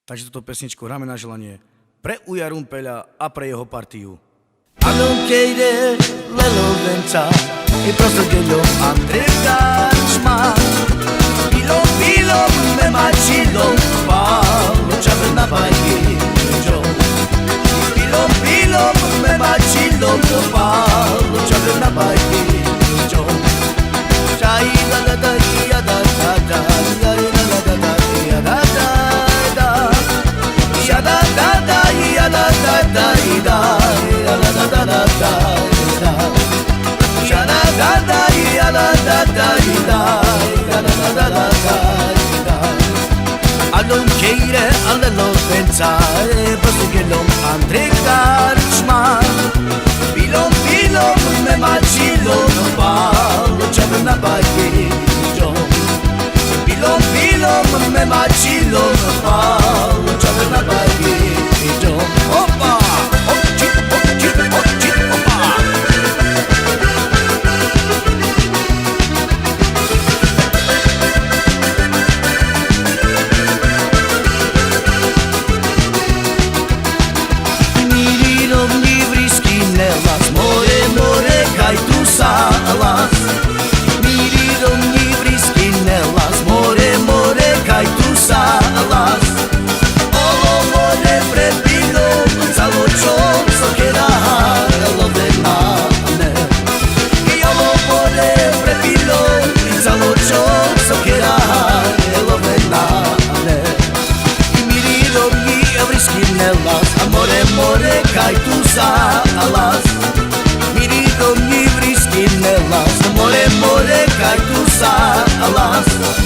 Takže túto pesničku hráme na želanie pre Uja Rumpeľa a pre jeho partiu. Anul cheire lelovența E prostă de lom Andrei Schma Pilo pilo me machilo Palo chavel na baigi jo Pilo pilo me machilo Palo chavel na baigi jo Chai da da da ya da da da ya da da da ya da da da ya da da da ya da da da da ya da da da da ya da da da ya da da da ya da da da da Alon cheire alelo pensare Posso che l'om andregar schma Pilom pilom me machilo no palo C'ave na baghi jo Pilom pilom me machilo no palo C'ave na baghi jo Opa! Occhi, occhi, occhi, opa! Salas Miridom livri skinelas More, more, kaj tu salas Ovo more prepilo Zaločom sokera Elovenane I ovo more prepilo Zaločom sokera Elovenane I miridom livri skinelas More, more, kaj tu salas Miridom livri skinelas More, more, kaj tu salas